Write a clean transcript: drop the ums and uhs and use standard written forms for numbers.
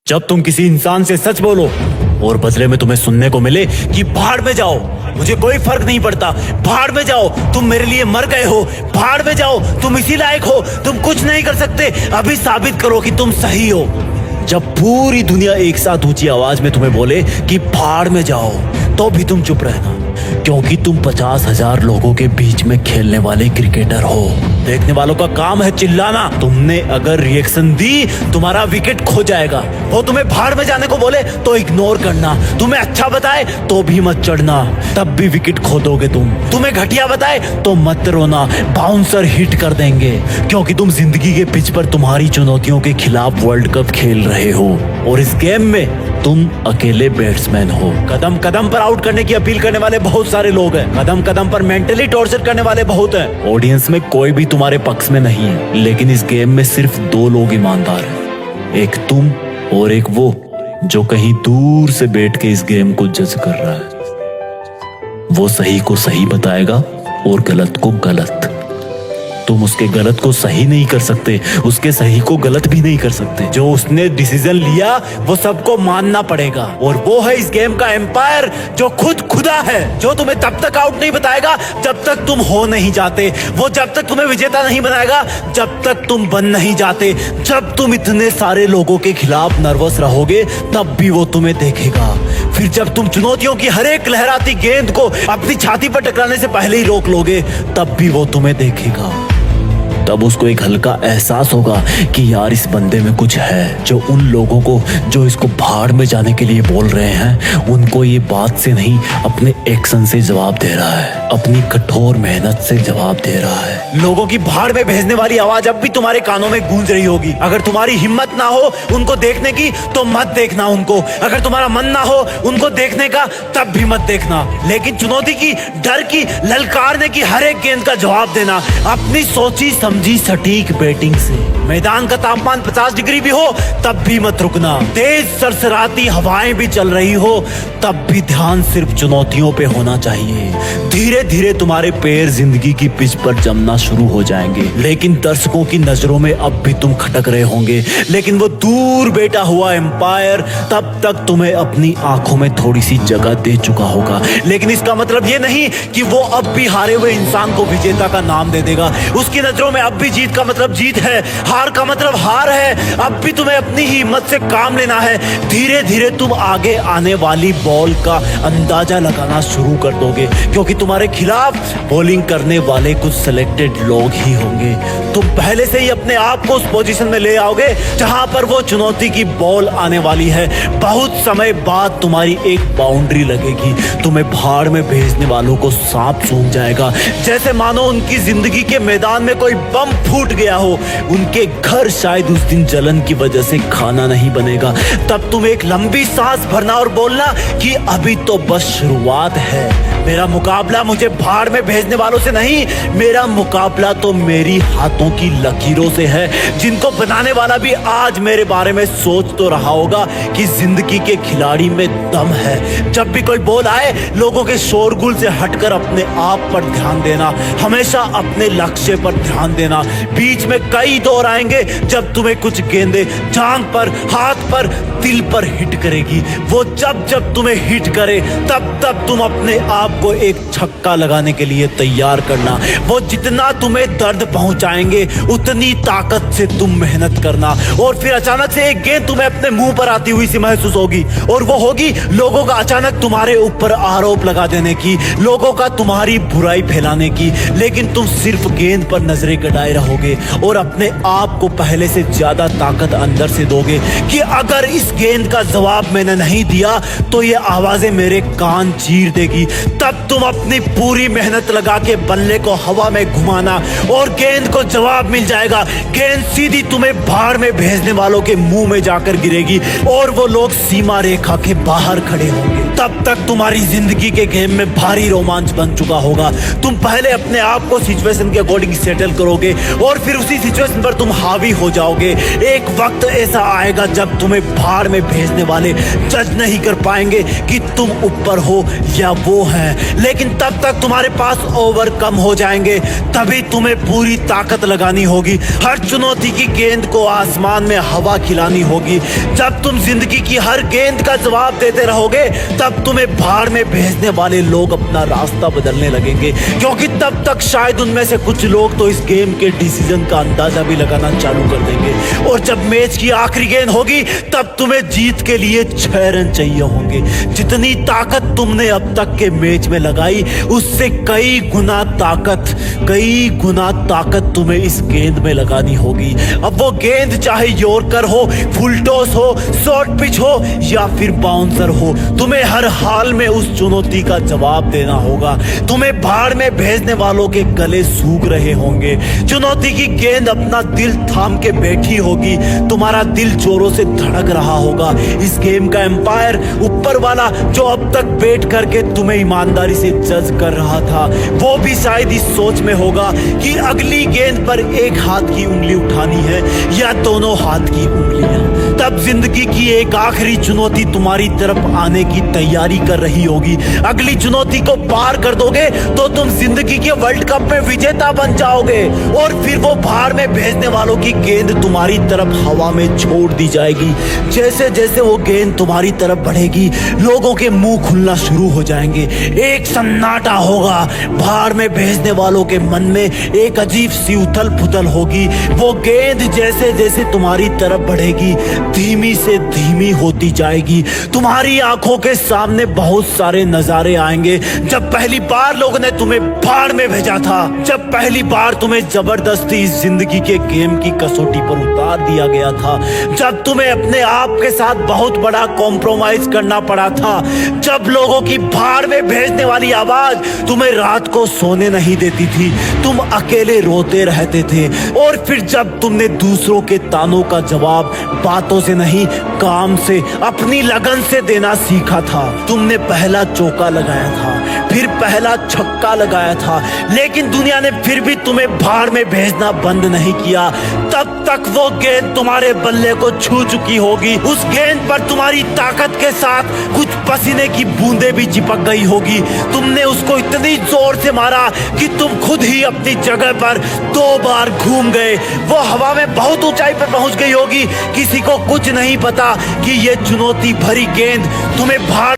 जब तुम किसी इंसान से सच बोलो और बदले में तुम्हें सुनने को मिले कि भाड़ में जाओ, मुझे कोई फर्क नहीं पड़ता, भाड़ में जाओ, तुम मेरे लिए मर गए हो, भाड़ में जाओ, तुम इसी लायक हो, तुम कुछ नहीं कर सकते, अभी साबित करो कि तुम सही हो। जब पूरी दुनिया एक साथ ऊंची आवाज में तुम्हें बोले कि भाड़ में जाओ, तो भी तुम चुप रहना, क्योंकि तुम 50,000 लोगों के बीच में खेलने वाले क्रिकेटर हो। देखने वालों का काम है चिल्लाना। तुमने अगर रिएक्शन दी, तुम्हारा विकेट खो जाएगा। वो तुम्हें भाड़ में जाने को बोले तो इग्नोर करना, तुम्हें अच्छा बताए तो भी मत चढ़ना, तब भी विकेट खो दोगे तुम। तुम्हें घटिया बताए तो मत रोना, बाउंसर हिट कर देंगे, क्योंकि तुम जिंदगी के पिच पर तुम्हारी चुनौतियों के खिलाफ वर्ल्ड कप खेल रहे हो और इस गेम में तुम अकेले बैट्समैन हो। कदम कदम पर आउट करने की अपील करने वाले बहुत सारे लोग हैं, कदम कदम पर मेंटली टॉर्चर करने वाले बहुत हैं। ऑडियंस में कोई भी तुम्हारे पक्ष में नहीं है, लेकिन इस गेम में सिर्फ 2 लोग ईमानदार हैं, एक तुम और एक वो जो कहीं दूर से बैठ के इस गेम को जज कर रहा है। वो सही को सही बताएगा और गलत को गलत। तुम उसके गलत को सही नहीं कर सकते, उसके सही को गलत भी नहीं कर सकते। जो उसने डिसीजन लिया वो सबको मानना पड़ेगा, और वो है इस गेम का एम्पायर जो खुद खुदा है, जो तुम्हें तब तक आउट नहीं बताएगा जब तक तुम हो नहीं जाते, वो जब तक तुम्हें विजेता नहीं बनाएगा जब तक तुम बन नहीं जाते। जब तुम इतने सारे लोगों के खिलाफ नर्वस रहोगे तब भी वो तुम्हें देखेगा। फिर जब तुम चुनौतियों की हर एक लहराती गेंद को अपनी छाती पर टकराने से पहले ही रोक लोगे तब भी वो तुम्हें देखेगा। तब उसको एक हल्का एहसास होगा कि यार इस बंदे में कुछ है, जो उन लोगों को जो इसको भाड़ में जाने के लिए बोल रहे हैं उनको ये बात से नहीं अपने एक्शन से जवाब दे रहा है, अपनी कठोर मेहनत से जवाब दे रहा है। लोगों की भाड़ में भेजने वाली आवाज अब भी तुम्हारे कानों में गूंज रही होगी। अगर तुम्हारी हिम्मत ना हो उनको देखने की तो मत देखना उनको, अगर तुम्हारा मन ना हो उनको देखने का तब भी मत देखना, लेकिन चुनौती की, डर की, ललकारने की हर एक गेंद का जवाब देना अपनी सोची समझी सटीक बैटिंग से। मैदान का तापमान 50 डिग्री भी हो तब भी मत रुकना, तेज सरसराती हवाएं भी चल रही हो तब भी ध्यान सिर्फ चुनौतियों पे होना चाहिए। धीरे धीरे तुम्हारे पैर जिंदगी की पिच पर जमना शुरू हो जाएंगे, लेकिन दर्शकों की नजरों में अब भी तुम खटक रहे होंगे, लेकिन वो दूर बैठा हुआ एम्पायर तब तक तुम्हें अपनी आंखों में थोड़ी सी जगह दे चुका होगा। लेकिन इसका मतलब ये नहीं कि वो अब भी हारे हुए इंसान को विजेता का नाम दे देगा। उसकी नजरों में अब भी जीत का मतलब जीत है, हार का मतलब हार है। अब भी तुम्हें अपनी ही हिम्मत से काम लेना है। धीरे धीरे तुम आगे आने वाली बॉल का अंदाजा लगाना शुरू कर दोगे, क्योंकि तुम्हारे खिलाफ बॉलिंग करने वाले कुछ सिलेक्टेड लोग ही होंगे। तुम पहले से ही अपने आप को उस पोजीशन में ले आओगे जहां पर वो चुनौती की बॉल आने वाली है। बहुत समय बाद तुम्हारी एक बाउंड्री लगेगी, तुम्हें भाड़ में भेजने वालों को सांप सूंघ जाएगा, जैसे मानो उनकी जिंदगी के मैदान में कोई बम फूट गया हो। उनके घर शायद उस दिन जलन की वजह से खाना नहीं बनेगा। तब तुम एक लंबी सांस भरना और बोलना कि अभी तो बस शुरुआत है। मेरा मुकाबला मुझे भाड़ में भेजने वालों से नहीं, मेरा मुकाबला तो मेरी हाथों की लकीरों से है, जिनको बनाने वाला भी आज मेरे बारे में सोच तो रहा होगा कि जिंदगी के खिलाड़ी में दम है। जब भी कोई बॉल आए, लोगों के शोरगुल से हटकर अपने आप पर ध्यान देना, हमेशा अपने लक्ष्य पर ध्यान देना। बीच में कई दौर आएंगे जब तुम्हें कुछ गेंदें जांघ पर, हाथ पर, दिल पर हिट करेगी। वो जब जब तुम्हें हिट करे तब तब तुम अपने आप को एक छक्का लगाने के लिए तैयार करना। वो जितना तुम्हें दर्द पहुंचाएंगे उतनी ताकत से तुम मेहनत करना, और फिर अचानक से एक गेंद तुम्हें अपने मुंह पर आती हुई सी महसूस होगी, और वो होगी लोगों का अचानक तुम्हारे ऊपर आरोप लगा देने की, लोगों का तुम्हारी बुराई फैलाने की। लेकिन तुम सिर्फ गेंद पर नजरें गड़ाए रहोगे और अपने आप को पहले से ज्यादा ताकत अंदर से दोगे कि अगर इस गेंद का जवाब मैंने नहीं दिया तो ये आवाजें मेरे कान चीर देगी। तब तुम अपनी पूरी मेहनत लगा के बल्ले को हवा में घुमाना और गेंद को जवाब मिल जाएगा। गेंद सीधी तुम्हें भाड़ में भेजने वालों के मुंह में जाकर गिरेगी और वो लोग सीमा रेखा के बाहर खड़े होंगे। तब तक तुम्हारी जिंदगी के गेम में भारी रोमांच बन चुका होगा। तुम पहले अपने आप को सिचुएशन के अकॉर्डिंग सेटल करोगे और फिर उसी सिचुएशन पर तुम हावी हो जाओगे। एक वक्त ऐसा आएगा जब तुम्हें भाड़ में भेजने वाले जज नहीं कर पाएंगे कि तुम ऊपर हो या वो है। हैं, लेकिन तब तक तुम्हारे पास ओवर कम हो जाएंगे। तभी तुम्हें पूरी ताकत लगानी होगी। हर चुनौती की गेंद को आसमान में हवा खिलानी होगी। जब तुम जिंदगी की हर गेंद का जवाब देते रहोगे, तब तुम्हें भाड़ में भेजने वाले लोग अपना रास्ता बदलने लगेंगे, क्योंकि तब तक शायद उनमें से कुछ लोग तो इस गेम के डिसीजन का अंदाजा भी लगाना चालू कर देंगे। और जब मैच की आखिरी गेंद होगी, तब तुम्हें जीत के लिए 6 रन चाहिए होंगे। जितनी ताकत तुमने अब तक के मैच में लगाई, उससे कई गुना ताकत तुम्हें इस गेंद में लगानी होगी। अब वो गेंद चाहे यॉर्कर हो, फुल टॉस हो, शॉर्ट पिच हो या फिर बाउंसर हो, तुम्हें हर हाल में उस चुनौती का जवाब देना होगा। तुम्हें भाड़ में भेजने वालों के गले सूख रहे होंगे। चुनौती की गेंद अपना दिल थाम के बैठी होगी। तुम्हारा दिल जोरों से धड़क रहा होगा। इस गेम का एम्पायर, ऊपर वाला, जो अब तक बैठ करके तुम्हें ईमानदारी से जज कर रहा था, वो भी शायद इस सोच में होगा कि अगली गेंद पर एक हाथ की उंगली उठानी है या दोनों हाथ की उंगलियां। तब जिंदगी की एक आखिरी चुनौती तुम्हारी तरफ आने की तैयारी कर रही होगी। अगली चुनौती को पार कर दोगे तो तुम जिंदगी के वर्ल्ड कप में विजेता बन जाओगे। और फिर वो भाड़ में भेजने वालों की गेंद तुम्हारी तरफ हवा में छोड़ दी जाएगी। जैसे जैसे वो गेंद तुम्हारी तरफ बढ़ेगी, लोगों के मुंह खुलना शुरू हो जाएंगे। एक सन्नाटा होगा। भाड़ में भेजने वालों के मन में एक अजीब सी उथल पुथल होगी। वो गेंद जैसे जैसे तुम्हारी तरफ बढ़ेगी, धीमी से धीमी होती जाएगी। तुम्हारी आंखों के सामने बहुत सारे नजारे आएंगे। जब पहली बार लोगों ने तुम्हें भाड़ में भेजा था, जब पहली बार तुम्हें जबरदस्ती इस जिंदगी के गेम की कसौटी पर उतार दिया गया था, जब तुम्हें अपने आप के साथ बहुत बड़ा कॉम्प्रोमाइज करना पड़ा था, जब लोगों की भाड़ में भेजने वाली आवाज तुम्हें रात को सोने नहीं देती थी, तुम अकेले रोते रहते थे। और फिर जब तुमने दूसरों के तानों का जवाब बातों से नहीं, काम से, अपनी लगन से देना सीखा था। तुमने पहला चौका लगाया था, फिर पहला छक्का लगाया था, लेकिन दुनिया ने फिर भी तुम्हें भाड़ में भेजना बंद नहीं किया। तब तक वो गेंद तुम्हारे बल्ले को छू चुकी होगी। उस गेंद पर तुम्हारी ताकत के साथ कुछ पसीने की बूंदें भी चिपक गई होगी। तुमने उसको इतनी जोर से मारा कि तुम खुद ही अपनी जगह पर 2 बार घूम गए। वो हवा में बहुत ऊंचाई पर पहुंच गई होगी। किसी को कुछ नहीं पता कि ये चुनौती भरी गेंद तुम्हें भाड़